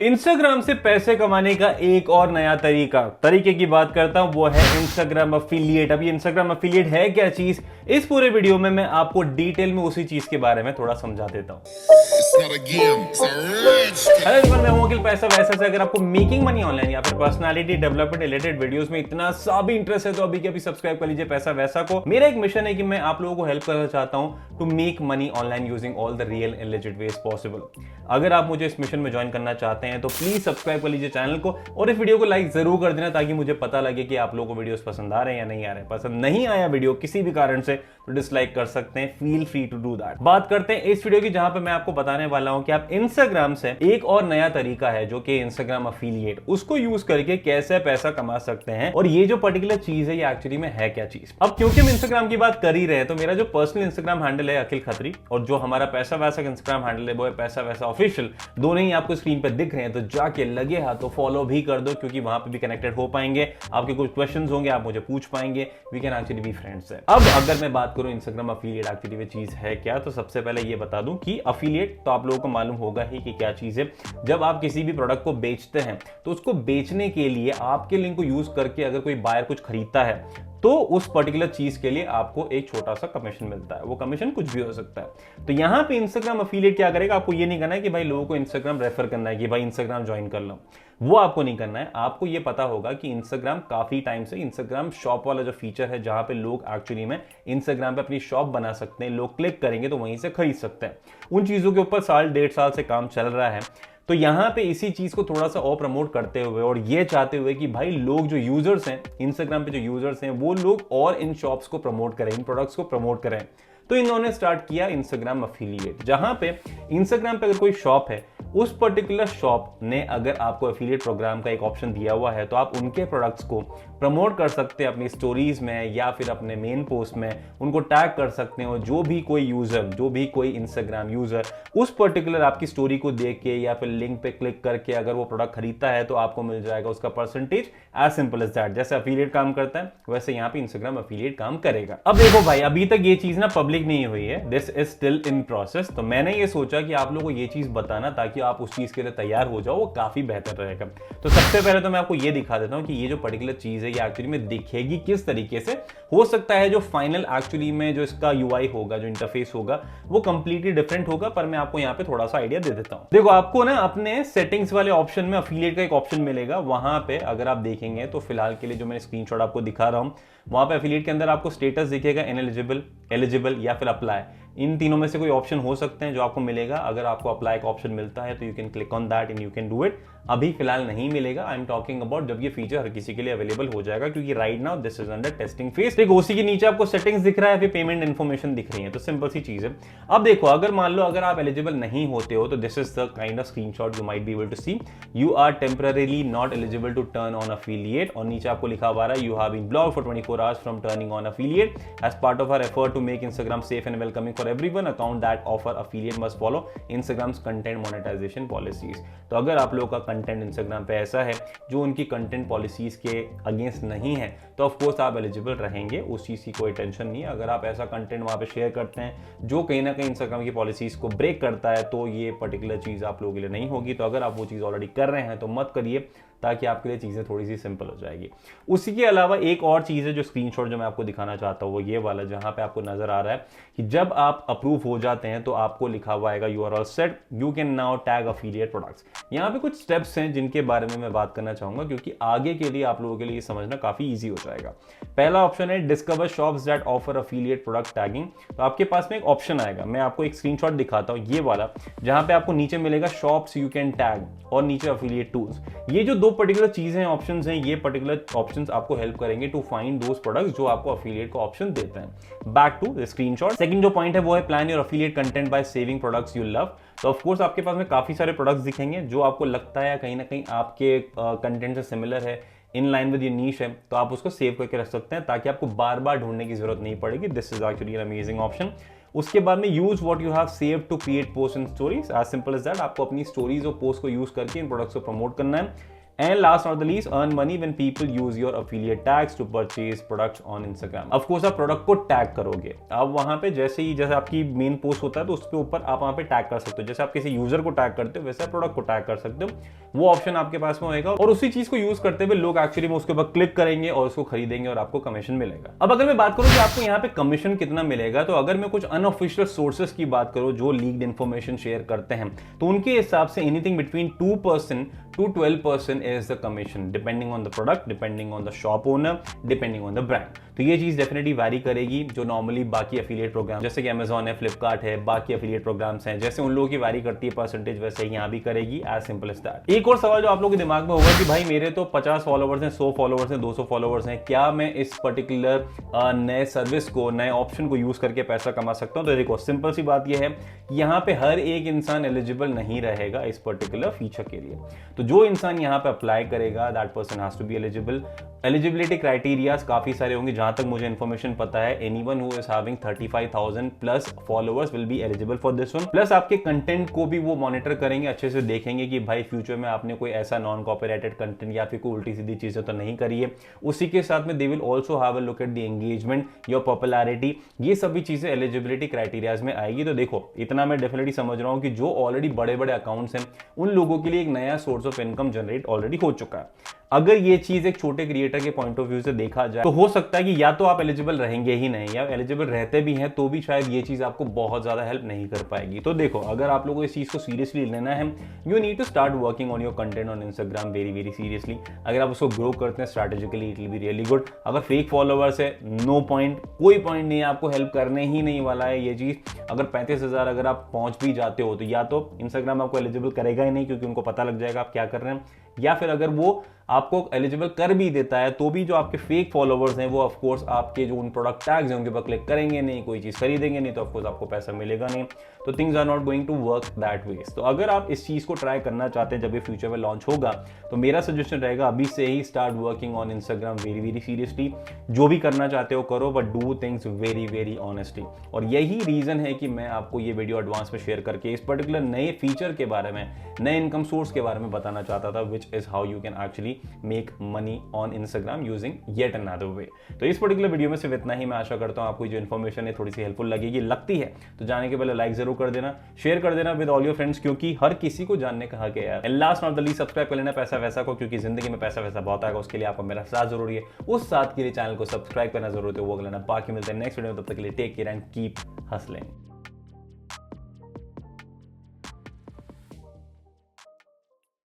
Instagram से पैसे कमाने का एक और नया तरीके की बात करता हूं, वो है इंस्टाग्राम अफिलिएट। अब ये इंस्टाग्राम अफिलिएट है क्या चीज, इस पूरे वीडियो में मैं आपको डिटेल में उसी चीज के बारे में थोड़ा समझा देता हूं। हेलो एवरीवन, मैं हूं अखिल पैसा वैसा से। अगर आपको मेकिंग मनी ऑनलाइन या फिर पर्सनालिटी डेवलपमेंट रिलेटेड वीडियोस में इतना सा भी इंटरेस्ट है तो अभी के अभी सब्सक्राइब कर लीजिए पैसा वैसा को। मेरा एक मिशन है कि मैं आप लोगों को हेल्प करना चाहता हूं to make money online using all the real and legit ways possible. अगर आप मुझे इस मिशन में ज्वाइन करना चाहते हैं तो प्लीज सब्सक्राइब कर लीजिए चैनल को और इस वीडियो को लाइक जरूर कर देना ताकि मुझे पता लगे कि आप लोगों को वीडियोस पसंद आ रहे हैं या नहीं आ रहे हैं। पसंद नहीं आया वीडियो किसी भी कारण से तो डिसलाइक कर सकते हैं, feel free to do that. बात करते हैं इस वीडियो की जहां पे मैं आपको बताने वाला हूं कि आप इंस्टाग्राम से एक और नया तरीका है जो कि इंस्टाग्राम अफिलिएट, उसको यूज करके कैसे पैसा कमा सकते हैं। और ये जो पर्टिकुलर चीज है ये एक्चुअली में है क्या चीज। अब क्योंकि हम इंस्टाग्राम की बात कर ही रहे हैं तो मेरा जो पर्सनल इंस्टाग्राम हैंडल है अखिल खत्री और जो हमारा पैसा वैसा इंस्टाग्राम हैंडल है वो है पैसा वैसा ऑफिशियल। दोनों ही आपको स्क्रीन पे दिख रहे हैं तो जाके लगे हाथों फॉलो भी कर दो क्योंकि वहां पे भी कनेक्टेड हो पाएंगे। आपके कुछ क्वेश्चंस होंगे, आप मुझे पूछ पाएंगे, we can actually be friends. अब अगर मैं बात करूं इंस्टाग्राम अफिलिएट एक्चुअली वो चीज है क्या, तो सबसे पहले ये बता दूं कि अफिलिएट तो आप लोगों को मालूम होगा ही कि क्या चीज है। जब आप किसी भी प्रोडक्ट को बेचते हैं तो उसको बेचने के लिए आपके लिंक को यूज करके अगर कोई बायर कुछ खरीदता है तो उस पर्टिकुलर चीज के लिए आपको एक छोटा सा कमीशन मिलता है। वो कमीशन कुछ भी हो सकता है। तो यहां पे इंस्टाग्राम अफिलिएट क्या करेगा, आपको ये नहीं करना है कि भाई लोगों को इंस्टाग्राम रेफर करना है कि भाई इंस्टाग्राम ज्वाइन कर लो, वो आपको नहीं करना है। आपको ये पता होगा कि इंस्टाग्राम काफी टाइम से इंस्टाग्राम शॉप वाला जो फीचर है जहां पे लोग एक्चुअली में इंस्टाग्राम पे अपनी शॉप बना सकते हैं, लोग क्लिक करेंगे तो वहीं से खरीद सकते हैं। उन चीजों के ऊपर साल डेढ़ साल से काम चल रहा है। तो यहां पे इसी चीज को थोड़ा सा और प्रमोट करते हुए और ये चाहते हुए कि भाई लोग जो यूजर्स हैं इंस्टाग्राम पे, जो यूजर्स हैं वो लोग और इन शॉप्स को प्रमोट करें, इन प्रोडक्ट्स को प्रमोट करें। तो इन्होंने स्टार्ट किया इंस्टाग्राम अफिलिएट, जहां पे इंस्टाग्राम पे अगर कोई शॉप है उस पर्टिकुलर शॉप ने अगर आपको अफिलिएट प्रोग्राम का एक ऑप्शन दिया हुआ है तो आप उनके प्रोडक्ट्स को प्रमोट कर सकते हैं अपनी स्टोरीज में या फिर अपने मेन पोस्ट में, उनको टैग कर सकते हो। जो भी कोई यूजर, जो भी कोई इंस्टाग्राम यूजर उस पर्टिकुलर आपकी स्टोरी को देख के या फिर लिंक पे क्लिक करके अगर वो प्रोडक्ट खरीदता है तो आपको मिल जाएगा उसका percentage. As simple as that. जैसे अफिलिएट काम करता है वैसे यहाँ पे इंस्टाग्राम अफिलिएट काम करेगा। अब देखो भाई, अभी तक ये चीज ना पब्लिक नहीं हुई है, this is still in process. तो मैंने ये सोचा कि आप लोगों को ये चीज बताना ताकि आप उस चीज के लिए तैयार हो जाओ, वो काफी बेहतर रहेगा। तो सबसे पहले तो मैं आपको ये दिखा देता हूं कि ये जो पर्टिकुलर चीज है ये एक्चुअली में दिखेगी किस तरीके से। हो सकता है जो फाइनल एक्चुअली में जो इसका यूआई होगा, जो इंटरफेस होगा वो कंप्लीटली डिफरेंट होगा, पर मैं आपको यहाँ पे थोड़ा सा आइडिया दे देता हूं। देखो, आपको ना अपने सेटिंग्स वाले ऑप्शन में अफिलिएट का एक ऑप्शन मिलेगा। वहां पे अगर आप देखेंगे तो फिलहाल के लिए जो मैंने स्क्रीनशॉट आपको दिखा रहा हूं वहां पे अफिलिएट के अंदर आपको स्टेटस दिखेगा इनएलिजिबल, एलिजिबल या फिर अप्लाई। इन तीनों में से कोई ऑप्शन हो सकते हैं जो आपको मिलेगा। अगर आपको अप्लाई का ऑप्शन मिलता है तो you can click on that and you can do it. अभी फिलहाल नहीं मिलेगा। आई एम टॉकिंग अबाउट जब ये फीचर हर किसी के लिए अवेलेबल हो जाएगा, क्योंकि right now this is under testing phase. एक ओसी के नीचे आपको सेटिंग्स दिख रहा है, फिर पेमेंट इन्फॉर्मेशन दिख रही है। तो सिंपल सी चीज है। अब देखो, अगर मान लो अगर आप एलिजिबल नहीं होते हो तो this is the kind of screenshot you might be able to see. You are temporarily not eligible to turn on affiliate. और नीचे आपको लिखा हुआ है you have been blocked for 24 hours from turning on affiliate as part of our effort to make Instagram safe and welcoming for everyone. Account that offer affiliate must follow Instagram's content monetisation policies. तो अगर आप लोगों का content Instagram पे ऐसा है जो उनकी कंटेंट पॉलिसीज के अगेंस्ट नहीं है तो ऑफ कोर्स आप एलिजिबल रहेंगे, उस चीज की कोई टेंशन नहीं है। अगर आप ऐसा कंटेंट वहां पे शेयर करते हैं जो कहीं ना कहीं इंस्टाग्राम की पॉलिसीज को ब्रेक करता है तो ये पर्टिकुलर चीज आप लोगों के लिए नहीं होगी। तो अगर आप वो चीज ऑलरेडी कर रहे हैं तो मत करिए, ताकि आपके लिए चीजें थोड़ी सी सिंपल हो जाएगी। उसी के अलावा एक और चीज है जो स्क्रीनशॉट जो मैं आपको दिखाना चाहता हूं वो ये वाला, जहां पे आपको नजर आ रहा है कि जब आप अप्रूव हो जाते हैं तो आपको लिखा हुआ आएगा you are all set, you can now tag affiliate products. यहाँ पे कुछ स्टेप्स हैं जिनके बारे में मैं बात करना चाहूंगा क्योंकि आगे के लिए आप लोगों के लिए समझना काफी ईजी हो जाएगा। पहला ऑप्शन है discover shops that offer affiliate product tagging. तो आपके पास में एक ऑप्शन आएगा, मैं आपको एक स्क्रीनशॉट दिखाता हूं ये वाला, जहां पे आपको नीचे मिलेगा शॉप्स यू कैन टैग और नीचे अफिलिएट टूल्स। ये जो दो पर्टिकुलर चीजें ऑप्शंस हैं, ये पर्टिकुलर ऑप्शंस आपको हेल्प करेंगे टू फाइंड दोस प्रोडक्ट्स जो आपको अफिलिएट का ऑप्शन देते हैं। Back to the screenshot. Second जो पॉइंट है वो है plan your affiliate content by saving products you love. तो ऑफ कोर्स आपके पास में काफी सारे प्रोडक्ट्स दिखेंगे जो आपको लगता है कहीं ना कहीं आपके कंटेंट से सिमिलर है, in line with your niche है, तो आप उसको सेव करके रख सकते हैं ताकि आपको बार बार ढूंढने की जरूरत नहीं पड़ेगी। This is actually an amazing option. उसके बाद में use what you have saved to create post and stories. As simple as that. आपको अपनी स्टोरीज और पोस्ट को यूज करके इन प्रोडक्ट्स को प्रमोट करना है। And last not the least, earn money when people use your affiliate tags to purchase products on Instagram. Of course आप product को टैग करोगे, आप वहां पे जैसे आपकी मेन पोस्ट होता है तो उसके ऊपर आप वहां पे टैग कर सकते हो। जैसे आप किसी यूजर को टैग करते हो वैसे प्रोडक्ट को टैग कर सकते हो, वो ऑप्शन आपके पास में होगा और उसी चीज को यूज करते हुए लोग एक्चुअली में उसके ऊपर क्लिक करेंगे और उसको खरीदेंगे और आपको कमीशन मिलेगा। अब अगर मैं बात करूं कि आपको यहाँ पे कमीशन कितना मिलेगा, तो अगर मैं कुछ अनऑफिशियल सोर्सेस की बात करूं जो लीक्ड इन्फॉर्मेशन शेयर करते हैं, तो उनके हिसाब say anything between 2% to 12% is the commission depending on the product, depending on the shop owner, depending on the brand। तो ये चीज डेफिनेटली वैरी करेगी जो नॉर्मली बाकी एफिलिएट प्रोग्राम जैसे कि Amazon है, फ्लिपकार्ट है, बाकी एफिलिएट प्रोग्राम्स हैं, जैसे उन लोगों की वैरी करती है परसेंटेज, वैसे ही यहाँ भी करेगी, एज सिंपल एज दैट। एक और सवाल जो आप लोगों के दिमाग में होगा कि भाई मेरे तो 50 फॉलोवर्स हैं, 100 फॉलोवर्स हैं, 200 फॉलोवर्स हैं, क्या मैं इस पर्टिकुलर नए सर्विस को, नए ऑप्शन को यूज करके पैसा कमा सकता हूं? तो देखो सिंपल सी बात यह है कि यहाँ पे हर एक इंसान एलिजिबल नहीं रहेगा इस पर्टिकुलर फीचर के लिए। तो जो इंसान यहाँ पे अप्लाई करेगा that person has to be eligible. Eligibility criterias काफी सारे होंगे, जहां तक मुझे इन्फॉर्मेशन पता है anyone who is having 35,000 plus followers will be eligible for this one. Plus आपके कंटेंट को भी वो मॉनिटर करेंगे, अच्छे से देखेंगे कि भाई फ्यूचर में आपने कोई ऐसा नॉन कॉपीराइटेड कंटेंट या फिर कोई उल्टी सीधी चीजें तो नहीं करी है। उसी के साथ में they will also have a look at the engagement, your popularity, ये सभी चीजें एलिजिबिलिटी क्राइटेरियाज में आएगी। तो देखो इतना मैं डेफिनेटली समझ रहा हूं कि जो ऑलरेडी बड़े बड़े अकाउंट्स हैं उन लोगों के लिए एक नया source of income generate already हो चुका है। अगर ये चीज एक छोटे क्रिएटर के पॉइंट ऑफ व्यू से देखा जाए तो हो सकता है कि या तो आप एलिजिबल रहेंगे ही नहीं, या एलिजिबल रहते भी हैं तो भी शायद ये चीज आपको बहुत ज्यादा हेल्प नहीं कर पाएगी। तो देखो अगर आप लोगों को इस चीज को सीरियसली लेना है, you need to start working on your content on Instagram very very seriously. अगर आप उसको ग्रो करते हैं strategically it will be really good. अगर फेक फॉलोवर्स है, नो पॉइंट, कोई पॉइंट नहीं है, आपको हेल्प करने ही नहीं वाला है ये चीज। अगर 35,000 अगर आप पहुंच भी जाते हो तो या तो इंस्टाग्राम आपको एलिजिबल करेगा ही नहीं क्योंकि उनको पता लग जाएगा आप क्या कर रहे हैं, या फिर अगर वो आपको एलिजिबल कर भी देता है तो भी जो आपके फेक फॉलोवर्स हैं वो ऑफ कोर्स आपके जो उन प्रोडक्ट टैग्स हैं उनके पर क्लिक करेंगे नहीं, कोई चीज खरीदेंगे नहीं, तो ऑफ कोर्स आपको पैसा मिलेगा नहीं। तो things are not going to work that way. तो अगर आप इस चीज को ट्राई करना चाहते हैं जब ये फ्यूचर में लॉन्च होगा, तो मेरा सजेशन रहेगा अभी से ही start working on Instagram very very seriously. जो भी करना चाहते हो करो, but do things very very honestly. और यही रीजन है कि मैं आपको ये वीडियो एडवांस में शेयर करके इस पर्टिकुलर नए फीचर के बारे में, नए इनकम सोर्स के बारे में बताना चाहता था, which is how you can actually make money on Instagram using yet another way. तो इस पर्टिकुलर वीडियो में सिर्फ इतना ही। मैं आशा करता हूं आपको जो इन्फॉर्मेशन है थोड़ी सी हेल्पफुल लगेगी। लगती है तो जाने के पहले लाइक जरूर कर देना, शेयर कर देना विद ऑल योर फ्रेंड्स, क्योंकि हर किसी को जानने का हक है यार। And last not the least, subscribe कर लेना पैसा वैसा को, क्योंकि जिंदगी में पैसा वैसा बहुत आएगा, उसके लिए आपको मेरा साथ जरूरी है। उस साथ के लिए चैनल को सब्सक्राइब करना जरूरी है, वो कर लेना। बाकी मिलते हैं नेक्स्ट वीडियो में, तब तक के लिए take care and keep hustling.